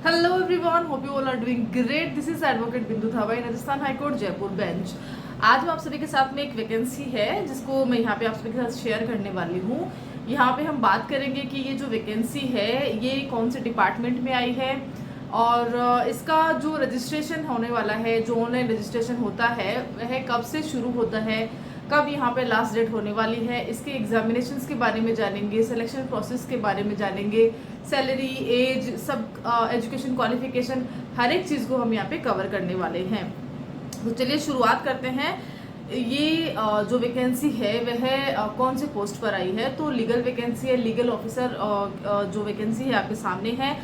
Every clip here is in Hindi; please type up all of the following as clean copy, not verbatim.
Hello everyone, hope you all are doing great. This is advocate Bindu Thawa in Rajasthan high court Jaipur bench. आज मैं आप सभी के साथ में एक वैकेंसी है जिसको मैं यहाँ पे आप सभी के साथ शेयर करने वाली हूँ। यहाँ पे हम बात करेंगे कि ये जो वैकेंसी है ये कौन से डिपार्टमेंट में आई है और इसका जो रजिस्ट्रेशन होने वाला है, जो ऑनलाइन रजिस्ट्रेशन होता है वह कब से शुरू होता है, कब यहाँ पे लास्ट डेट होने वाली है, इसके एग्जामिनेशंस के बारे में जानेंगे, सिलेक्शन प्रोसेस के बारे में जानेंगे, सैलरी, एज, सब एजुकेशन क्वालिफिकेशन, हर एक चीज़ को हम यहाँ पे कवर करने वाले हैं। तो चलिए शुरुआत करते हैं। ये जो वैकेंसी है वह कौन से पोस्ट पर आई है, तो लीगल वैकेंसी है। लीगल ऑफिसर जो वैकेंसी है आपके सामने है।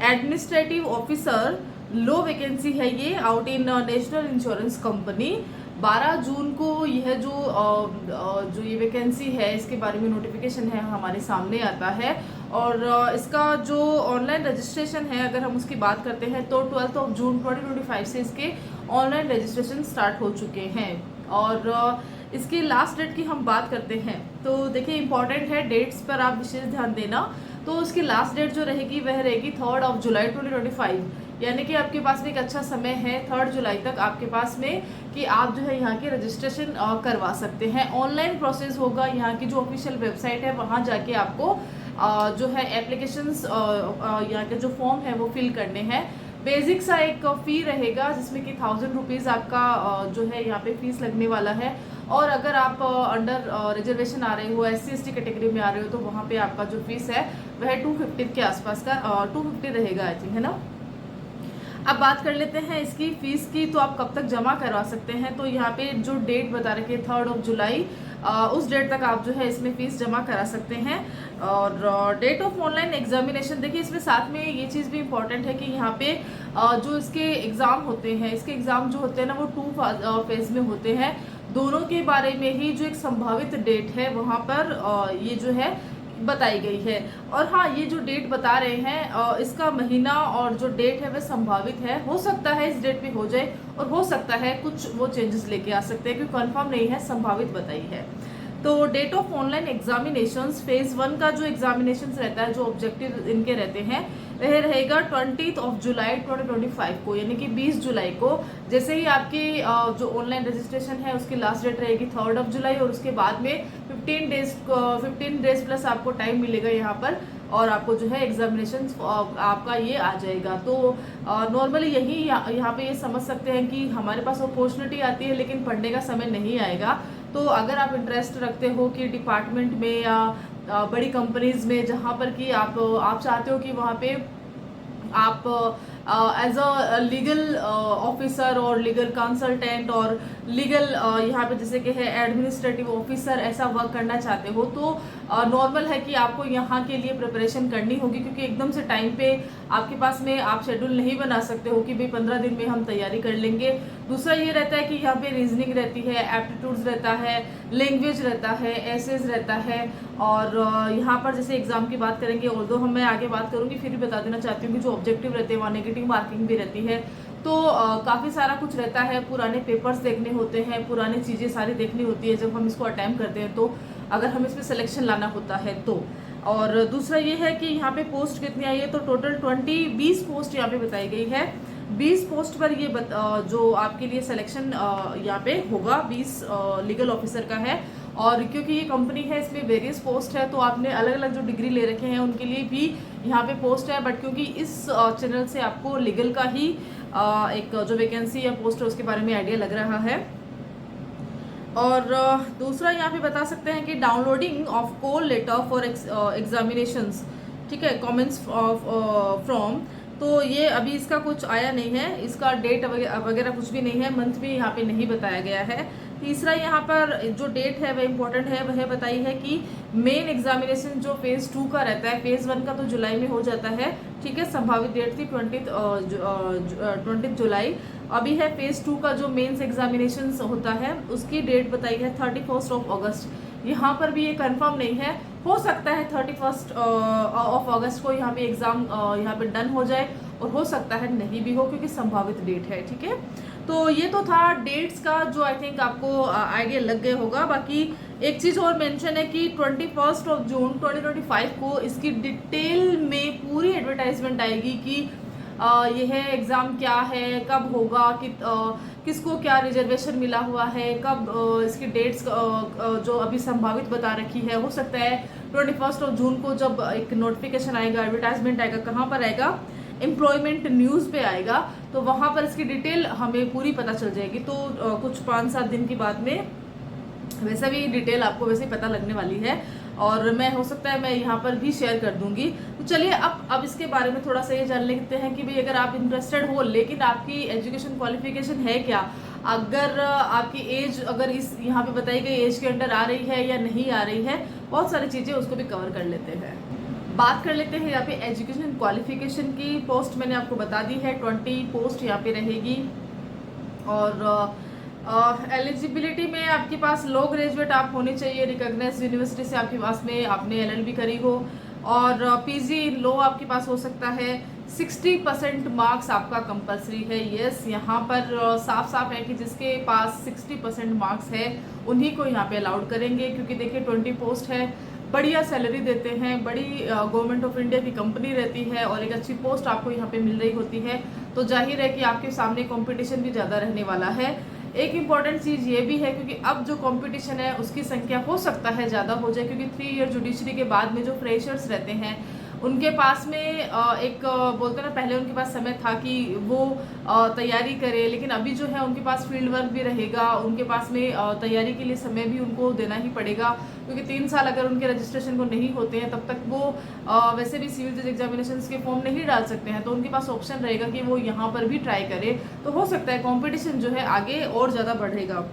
एडमिनिस्ट्रेटिव ऑफिसर लो वैकेंसी है ये, out in national insurance company. 12 जून को यह जो ये वैकेंसी है इसके बारे में नोटिफिकेशन है हमारे सामने आता है। और इसका जो ऑनलाइन रजिस्ट्रेशन है अगर हम उसकी बात करते हैं तो 12 जून 2025 से इसके ऑनलाइन रजिस्ट्रेशन स्टार्ट हो चुके हैं। और इसकी लास्ट डेट की हम बात करते हैं तो देखिए इंपॉर्टेंट है, डेट्स पर आप विशेष ध्यान देना। तो उसकी लास्ट डेट जो रहेगी वह रहेगी 3 जुलाई 2025, यानी कि आपके पास में एक अच्छा समय है 3 जुलाई तक आपके पास में कि आप जो है यहाँ की रजिस्ट्रेशन करवा सकते हैं। ऑनलाइन प्रोसेस होगा, यहाँ की जो ऑफिशियल वेबसाइट है वहाँ जाके आपको जो है एप्लीकेशंस यहाँ के जो फॉर्म है वो फिल करने हैं। बेसिक सा एक फ़ी रहेगा जिसमें कि 1000 रुपीज़ आपका जो है यहाँ पे फीस लगने वाला है। और अगर आप अंडर रिजर्वेशन आ रहे हो, SC ST कैटेगरी में आ रहे हो तो वहाँ पे आपका जो फीस है वह 250 के आसपास का 250 रहेगा आई थिंक, है ना। अब बात कर लेते हैं इसकी फीस की, तो आप कब तक जमा करवा सकते हैं। तो यहाँ पे जो डेट बता रखी है 3 जुलाई, उस डेट तक आप जो है इसमें फीस जमा करा सकते हैं। और डेट ऑफ ऑनलाइन एग्जामिनेशन, देखिए इसमें साथ में ये चीज़ भी इम्पॉर्टेंट है कि यहाँ पे जो इसके एग्ज़ाम होते हैं, इसके एग्ज़ाम जो होते हैं ना वो 2 फेज में होते हैं। दोनों के बारे में ही जो एक संभावित डेट है वहाँ पर ये जो है बताई गई है। और हाँ, ये जो डेट बता रहे हैं इसका महीना और जो डेट है वह संभावित है। हो सकता है इस डेट पे हो जाए और हो सकता है कुछ वो चेंजेस लेके आ सकते हैं, क्योंकि कंफर्म नहीं है, संभावित बताई है। तो date of online examinations, phase 1 का जो एग्जामिनेशन रहता है, जो ऑब्जेक्टिव इनके रहते हैं वह रहेगा 20 जुलाई 2025 को, यानी कि 20 जुलाई को। जैसे ही आपकी जो ऑनलाइन रजिस्ट्रेशन है उसकी लास्ट डेट रहेगी 3 जुलाई, और उसके बाद में 15 डेज प्लस आपको टाइम मिलेगा यहाँ पर, और आपको जो है एग्जामिनेशन आपका ये आ जाएगा। तो नॉर्मली यही यहाँ पे ये समझ सकते हैं कि हमारे पास अपॉर्चुनिटी आती है लेकिन पढ़ने का समय नहीं आएगा। तो अगर आप इंटरेस्ट रखते हो कि डिपार्टमेंट में या बड़ी कंपनीज में जहाँ पर कि आप चाहते हो कि वहाँ पे आप एज अ लीगल ऑफिसर और लीगल कंसल्टेंट और लीगल यहाँ पे जैसे कि है एडमिनिस्ट्रेटिव ऑफिसर ऐसा वर्क करना चाहते हो, तो नॉर्मल है कि आपको यहाँ के लिए प्रिपरेशन करनी होगी, क्योंकि एकदम से टाइम पे आपके पास में आप शेड्यूल नहीं बना सकते हो कि भाई 15 दिन में हम तैयारी कर लेंगे। दूसरा ये रहता है कि यहाँ पे रीजनिंग रहती है, एप्टीट्यूड्स रहता है, लैंग्वेज रहता है, एसेज रहता है। और यहाँ पर जैसे एग्जाम की बात करेंगे, ऑल्दो मैं आगे बात करूँगी, फिर भी बता देना चाहती हूँ कि जो ऑब्जेक्टिव रहते हैं वहाँ नेगेटिव मार्किंग भी रहती है। तो काफ़ी सारा कुछ रहता है, पुराने पेपर्स देखने होते हैं, पुरानी चीज़ें सारी देखनी होती है जब हम इसको अटैम्प्ट करते हैं, तो अगर हम इसमें सिलेक्शन लाना होता है तो। और दूसरा ये है कि यहाँ पे पोस्ट कितनी आई है, तो टोटल 20 पोस्ट यहाँ पे बताई गई है। 20 पोस्ट पर ये जो आपके लिए सिलेक्शन यहाँ पे होगा 20 लीगल ऑफिसर का है। और क्योंकि ये कंपनी है इसमें वेरियस पोस्ट है, तो आपने अलग अलग जो डिग्री ले रखे हैं उनके लिए भी यहाँ पे पोस्ट है। बट क्योंकि इस चैनल से आपको लीगल का ही एक जो वैकेंसी या पोस्ट है उसके बारे में आइडिया लग रहा है। और दूसरा यहाँ पे बता सकते हैं कि downloading of call letter for examinations, ठीक है, कमेंट्स फ्रॉम, तो ये अभी इसका कुछ आया नहीं है, इसका डेट वगैरह कुछ भी नहीं है, मंथ भी यहाँ पे नहीं बताया गया है। तीसरा यहाँ पर जो डेट है वह इम्पोर्टेंट है, वह बताई है कि मेन एग्जामिनेशन जो फेज़ 2 का रहता है, फेज़ 1 का तो जुलाई में हो जाता है, ठीक है, संभावित डेट थी 20 जुलाई। अभी है फेज़ 2 का जो मेंस एग्जामिनेशन होता है उसकी डेट बताई है 31 अगस्त। यहाँ पर भी ये कंफर्म नहीं है, हो सकता है 31 अगस्त को यहाँ पे एग्ज़ाम यहाँ पे डन हो जाए, और हो सकता है नहीं भी हो, क्योंकि संभावित डेट है, ठीक है। तो ये तो था डेट्स का, जो आई थिंक आपको आइडिया लग गया होगा। बाकी एक चीज़ और मेंशन है कि 21 जून 2025 को इसकी डिटेल में पूरी एडवर्टाइजमेंट आएगी कि ये है एग्ज़ाम क्या है, कब होगा, किसको क्या रिजर्वेशन मिला हुआ है, कब इसकी डेट्स जो अभी संभावित बता रखी है। हो सकता है 21 जून को जब एक नोटिफिकेशन आएगा, एडवर्टाइजमेंट आएगा, कहाँ पर आएगा, एम्प्लॉयमेंट न्यूज़ पे आएगा, तो वहाँ पर इसकी डिटेल हमें पूरी पता चल जाएगी। तो कुछ 5-7 दिन के बाद में वैसे भी डिटेल आपको वैसे ही पता लगने वाली है, और मैं हो सकता है मैं यहाँ पर भी शेयर कर दूंगी। तो चलिए अब इसके बारे में थोड़ा सा ये जान लेते हैं कि भाई अगर आप इंटरेस्टेड हो लेकिन आपकी एजुकेशन क्वालिफिकेशन है क्या, अगर आपकी एज अगर इस यहाँ पे बताई गई एज के अंडर आ रही है या नहीं आ रही है, बहुत सारी चीज़ें उसको भी कवर कर लेते हैं। बात कर लेते हैं यहाँ पे एजुकेशन क्वालिफिकेशन की। पोस्ट मैंने आपको बता दी है, 20 पोस्ट यहाँ पे रहेगी। और एलिजिबिलिटी में आपके पास लो ग्रेजुएट आप होने चाहिए, रिकॉग्नाइज्ड यूनिवर्सिटी से आपके पास में आपने LLB करी हो, और PG इन लो आपके पास हो सकता है। 60% मार्क्स आपका कंपलसरी है। यस, यहाँ पर साफ साफ है कि जिसके पास 60% मार्क्स है उन्हीं को यहाँ पे अलाउड करेंगे, क्योंकि देखिए 20 पोस्ट है, बढ़िया सैलरी देते हैं, बड़ी गवर्नमेंट ऑफ इंडिया की कंपनी रहती है और एक अच्छी पोस्ट आपको यहाँ पे मिल रही होती है, तो जाहिर है कि आपके सामने कंपटीशन भी ज़्यादा रहने वाला है। एक इम्पॉर्टेंट चीज़ ये भी है क्योंकि अब जो कंपटीशन है उसकी संख्या हो सकता है ज़्यादा हो जाए, क्योंकि 3 ईयर जुडिशरी के बाद में जो फ्रेशर्स रहते हैं उनके पास में एक बोलते हैं ना, पहले उनके पास समय था कि वो तैयारी करे, लेकिन अभी जो है उनके पास फील्ड वर्क भी रहेगा, उनके पास में तैयारी के लिए समय भी उनको देना ही पड़ेगा, क्योंकि 3 साल अगर उनके रजिस्ट्रेशन को नहीं होते हैं तब तक वो वैसे भी सिविल जज एग्जामिनेशन के फॉर्म नहीं डाल सकते हैं, तो उनके पास ऑप्शन रहेगा कि वो यहाँ पर भी ट्राई करे। तो हो सकता है कॉम्पिटिशन जो है आगे और ज़्यादा बढ़ेगा।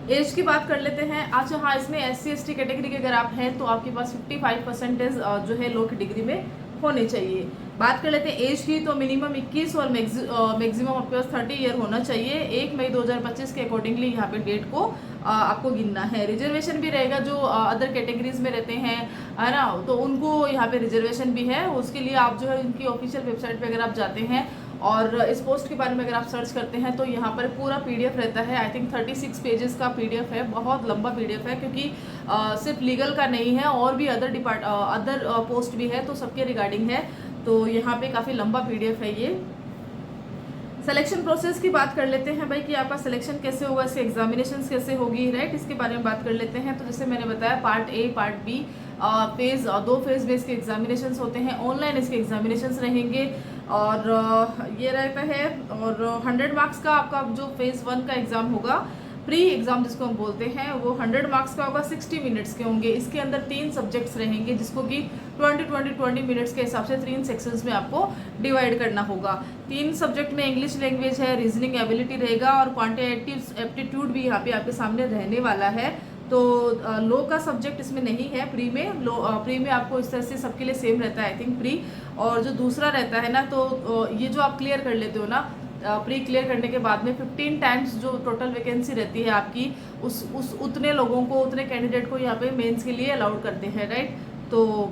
एज की बात कर लेते हैं। अच्छा हाँ, इसमें SC/ST कैटेगरी के अगर आप हैं तो आपके पास 55% जो है लॉ की डिग्री में होने चाहिए। बात कर लेते हैं एज की, तो मिनिमम 21 और मैक्सिमम आपके पास 30 ईयर होना चाहिए। 1 मई 2025 के अकॉर्डिंगली यहाँ पे डेट को आपको गिनना है। रिजर्वेशन भी रहेगा, जो अदर कैटेगरीज में रहते हैं, है ना, तो उनको यहाँ पे रिजर्वेशन भी है। उसके लिए आप जो है उनकी ऑफिशियल वेबसाइट पे अगर आप जाते हैं और इस पोस्ट के बारे में अगर आप सर्च करते हैं तो यहाँ पर पूरा PDF रहता है। आई थिंक 36 पेजेस का PDF है, बहुत लंबा PDF है, क्योंकि सिर्फ लीगल का नहीं है और भी अदर पोस्ट भी है, तो सबके रिगार्डिंग है। तो यहाँ पे काफ़ी लंबा PDF है ये। सिलेक्शन प्रोसेस की बात कर लेते हैं भाई कि आपका सिलेक्शन कैसे होगा, इसके एग्जामिनेशन कैसे होगी, राइट, इसके बारे में बात कर लेते हैं। तो जैसे मैंने बताया, part A part B phase 2 phase में इसके एग्जामिनेशन होते हैं। ऑनलाइन इसके एग्जामिनेशन रहेंगे और ये रहता है। और 100 मार्क्स का आपका जो फेज़ 1 का एग्ज़ाम होगा, प्री एग्ज़ाम जिसको हम बोलते हैं, वो 100 मार्क्स का होगा, 60 मिनट्स के होंगे। इसके अंदर 3 सब्जेक्ट्स रहेंगे, जिसको कि 20 मिनट्स के हिसाब से 3 सेक्शंस में आपको डिवाइड करना होगा। 3 सब्जेक्ट में इंग्लिश लैंग्वेज है, रीजनिंग एबिलिटी रहेगा, और क्वांटिटेटिव एप्टीट्यूड भी यहाँ पे आपके सामने रहने वाला है। तो लो का सब्जेक्ट इसमें नहीं है प्री में। प्री में आपको इस तरह से सबके लिए सेम रहता है आई थिंक प्री। और जो दूसरा रहता है ना, तो ये जो आप क्लियर कर लेते हो ना, प्री क्लियर करने के बाद में 15 टाइम्स जो टोटल वैकेंसी रहती है आपकी, उस उतने लोगों को, उतने कैंडिडेट को यहाँ पे मेंस के लिए अलाउड करते हैं, राइट। तो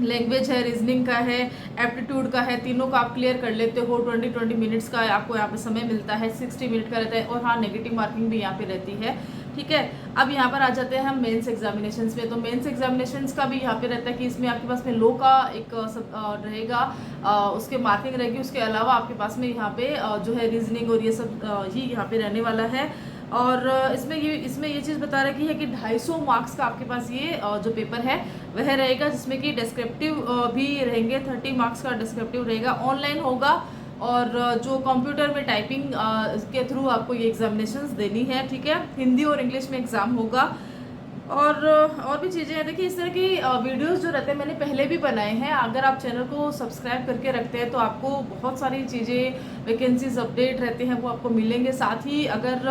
लैंग्वेज है, रीजनिंग का है, एप्टीट्यूड का है, तीनों का आप क्लियर कर लेते हो। 20 मिनट्स का आपको यहाँ पे समय मिलता है, 60 मिनट का रहता है, और हाँ, नेगेटिव मार्किंग भी यहाँ पे रहती है, ठीक है। अब यहाँ पर आ जाते हैं हम मेंस एग्जामिनेशंस में। तो मेंस एग्जामिनेशंस का भी यहाँ पे रहता है कि इसमें आपके पास में लो का एक रहेगा, उसके मार्किंग रहेगी। उसके अलावा आपके पास में यहाँ पे जो है रीजनिंग और ये सब ही यहाँ पे रहने वाला है। और इसमें ये चीज़ बता रखी है कि 250 मार्क्स का आपके पास ये जो पेपर है वह रहेगा, जिसमें कि डिस्क्रिप्टिव भी रहेंगे। 30 मार्क्स का डिस्क्रिप्टिव रहेगा, ऑनलाइन होगा, और जो कंप्यूटर में टाइपिंग के थ्रू आपको ये एग्जामिनेशंस देनी है, ठीक है। हिंदी और इंग्लिश में एग्ज़ाम होगा, और भी चीज़ें हैं। देखिए, इस तरह की वीडियोस जो रहते हैं मैंने पहले भी बनाए हैं। अगर आप चैनल को सब्सक्राइब करके रखते हैं तो आपको बहुत सारी चीज़ें, वैकेंसीज अपडेट रहते हैं, वो आपको मिलेंगे। साथ ही अगर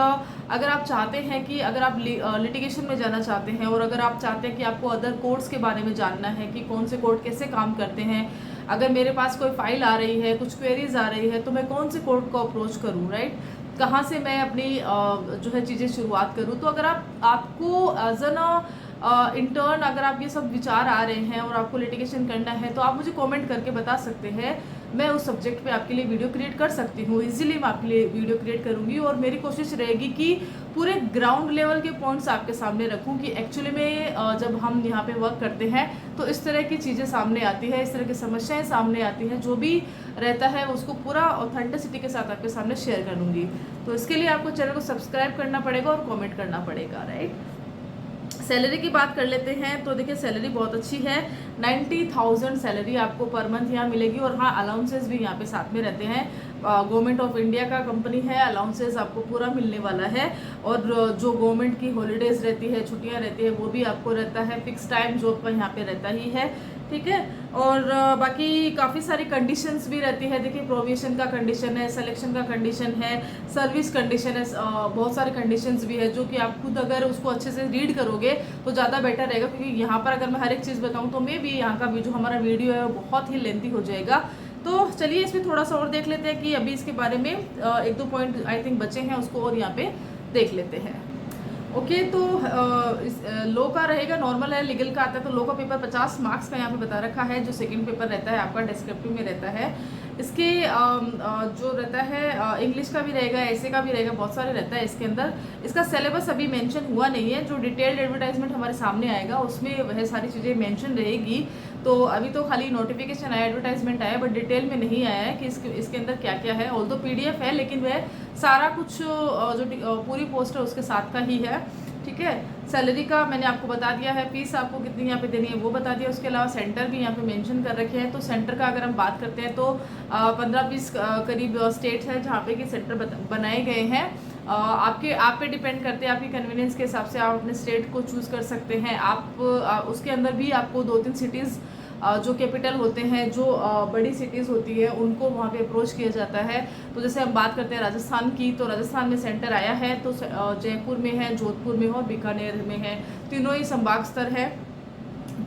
आप चाहते हैं कि अगर आप लिटिगेशन में जाना चाहते हैं, और अगर आप चाहते हैं कि आपको अदर कोर्ट्स के बारे में जानना है कि कौन से कोर्ट कैसे काम करते हैं, अगर मेरे पास कोई फाइल आ रही है, कुछ क्वेरीज आ रही है, तो मैं कौन से कोर्ट को अप्रोच करूँ, राइट, कहाँ से मैं अपनी जो है चीज़ें शुरुआत करूँ। तो अगर आपको एज एन इंटर्न अगर आप ये सब विचार आ रहे हैं और आपको लिटिगेशन करना है, तो आप मुझे कमेंट करके बता सकते हैं। मैं उस सब्जेक्ट पे आपके लिए वीडियो क्रिएट कर सकती हूँ। इजीली मैं आपके लिए वीडियो क्रिएट करूँगी और मेरी कोशिश रहेगी कि पूरे ग्राउंड लेवल के पॉइंट्स आपके सामने रखूँ कि एक्चुअली में जब हम यहाँ पे वर्क करते हैं तो इस तरह की चीज़ें सामने आती है, इस तरह की समस्याएं सामने आती हैं, जो भी रहता है उसको पूरा ऑथेंटिसिटी के साथ आपके सामने शेयर करूँगी। तो इसके लिए आपको चैनल को सब्सक्राइब करना पड़ेगा और कॉमेंट करना पड़ेगा, राइट। सैलरी की बात कर लेते हैं तो देखिए सैलरी बहुत अच्छी है। 90,000 सैलरी आपको पर मंथ यहाँ मिलेगी और हाँ अलाउंसेस भी यहाँ पे साथ में रहते हैं। गवर्नमेंट ऑफ इंडिया का कंपनी है, अलाउंसेस आपको पूरा मिलने वाला है और जो गवर्नमेंट की हॉलीडेज रहती है, छुट्टियाँ रहती है, वो भी आपको रहता है। फिक्स टाइम जॉब का यहाँ पे रहता ही है, ठीक है। और बाकी काफ़ी सारी कंडीशंस भी रहती है। देखिए प्रोविजन का कंडीशन है, सिलेक्शन का कंडीशन है, सर्विस कंडीशन है, बहुत सारे कंडीशंस भी है जो कि आप खुद अगर उसको अच्छे से रीड करोगे तो ज़्यादा बेटर रहेगा, क्योंकि यहाँ पर अगर मैं हर एक चीज़ बताऊँ तो मे भी यहाँ का जो हमारा वीडियो है वो बहुत ही लेंथी हो जाएगा। तो चलिए इसमें थोड़ा सा और देख लेते हैं कि अभी इसके बारे में एक दो पॉइंट आई थिंक बचे हैं, उसको और यहाँ पे देख लेते हैं। ओके तो लो का रहेगा, नॉर्मल है, लीगल का आता है तो लो का पेपर 50 मार्क्स का यहाँ पे बता रखा है। जो सेकंड पेपर रहता है आपका डिस्क्रिप्टिव में रहता है। इसके जो रहता है इंग्लिश का भी रहेगा, ऐसे का भी रहेगा, बहुत सारे रहता है इसके अंदर। इसका सिलेबस अभी मेंशन हुआ नहीं है, जो डिटेल्ड एडवर्टाइजमेंट हमारे सामने आएगा उसमें वह सारी चीज़ें मेंशन रहेगी। तो अभी तो खाली नोटिफिकेशन आया, एडवर्टाइजमेंट आया, बट डिटेल में नहीं आया है कि इसके अंदर क्या क्या है। ऑल्दो PDF है लेकिन वह सारा कुछ जो पूरी पोस्ट है उसके साथ का ही है, ठीक है। सैलरी का मैंने आपको बता दिया है, फीस आपको कितनी यहाँ पे देनी है वो बता दिया। उसके अलावा सेंटर भी यहाँ पे मेंशन कर रखे हैं। तो सेंटर का अगर हम बात करते हैं तो 15-20 करीब स्टेट्स हैं जहाँ पे कि सेंटर बनाए गए हैं। आप पे डिपेंड करते हैं, आपकी कन्वीनियंस के हिसाब से आप अपने स्टेट को चूज़ कर सकते हैं। आप उसके अंदर भी आपको 2-3 सिटीज़ जो कैपिटल होते हैं, जो बड़ी सिटीज़ होती है, उनको वहाँ पे अप्रोच किया जाता है। तो जैसे हम बात करते हैं राजस्थान की, तो राजस्थान में सेंटर आया है तो जयपुर में है, जोधपुर में है और बीकानेर में है, तीनों ही संभाग स्तर है।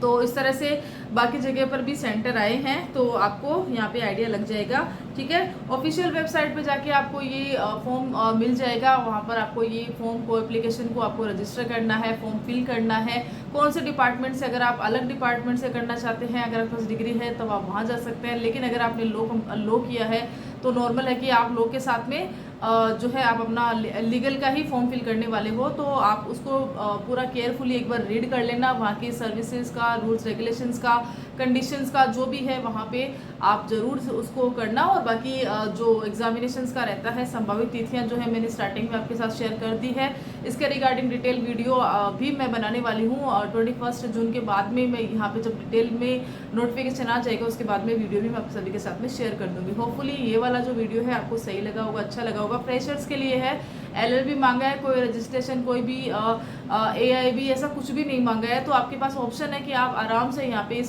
तो इस तरह से बाकी जगह पर भी सेंटर आए हैं तो आपको यहाँ पे आइडिया लग जाएगा, ठीक है। ऑफिशियल वेबसाइट पे जाके आपको ये फॉर्म मिल जाएगा। वहाँ पर आपको ये फॉर्म को, एप्लीकेशन को आपको रजिस्टर करना है, फॉर्म फिल करना है। कौन से डिपार्टमेंट से, अगर आप अलग डिपार्टमेंट से करना चाहते हैं, अगर आपके पास डिग्री है तो आप वहाँ जा सकते हैं। लेकिन अगर आपने लो किया है तो नॉर्मल है कि आप लो के साथ में जो है आप अपना लीगल का ही फॉर्म फिल करने वाले हो, तो आप उसको पूरा केयरफुली एक बार रीड कर लेना। वहाँ की सर्विसेज का, रूल्स रेगुलेशंस का, कंडीशंस का जो भी है वहाँ पे आप ज़रूर उसको करना। और बाकी जो एग्जामिनेशंस का रहता है, संभावित तिथियाँ जो है मैंने स्टार्टिंग में आपके साथ शेयर कर दी है। इसके रिगार्डिंग डिटेल वीडियो भी मैं बनाने वाली हूँ 21 जून के बाद में। मैं यहाँ पे जब डिटेल में नोटिफिकेशन आ जाएगा उसके बाद में वीडियो भी मैं आप सभी के साथ में शेयर कर दूँगी। होपफुली ये वाला जो वीडियो है आपको सही लगा होगा, अच्छा लगा होगा। फ्रेशर्स के लिए है, LLB मांगा है, कोई रजिस्ट्रेशन, कोई भी AIB ऐसा कुछ भी नहीं मांगा है। तो आपके पास ऑप्शन है कि आप आराम से यहाँ पे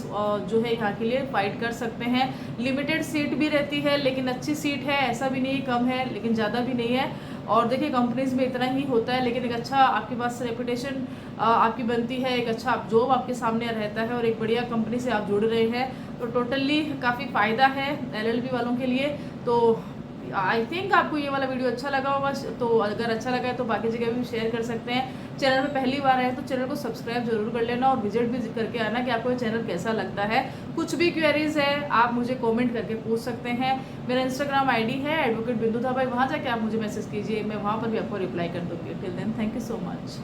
जो है यहाँ के लिए फाइट कर सकते हैं। लिमिटेड सीट भी रहती है लेकिन अच्छी सीट है, ऐसा भी नहीं कम है लेकिन ज़्यादा भी नहीं है। और देखिए कंपनीज में इतना ही होता है, लेकिन एक अच्छा आपके पास रेपुटेशन आपकी बनती है, एक अच्छा जॉब आपके सामने रहता है और एक बढ़िया कंपनी से आप जुड़ रहे हैं। तो टोटली काफ़ी फ़ायदा है LLB वालों के लिए। तो आई थिंक आपको ये वाला वीडियो अच्छा लगा होगा। तो अगर अच्छा लगा है तो बाकी जगह भी शेयर कर सकते हैं। चैनल में पहली बार आए तो चैनल को सब्सक्राइब जरूर कर लेना और विजिट भी करके आना कि आपको ये चैनल कैसा लगता है। कुछ भी क्वेरीज है आप मुझे कमेंट करके पूछ सकते हैं। मेरा इंस्टाग्राम ID है एडवोकेट बिंदु थापाई, वहाँ जाके आप मुझे मैसेज कीजिए, मैं वहाँ पर भी आपको रिप्लाई कर दूँगी। Till then thank you so much.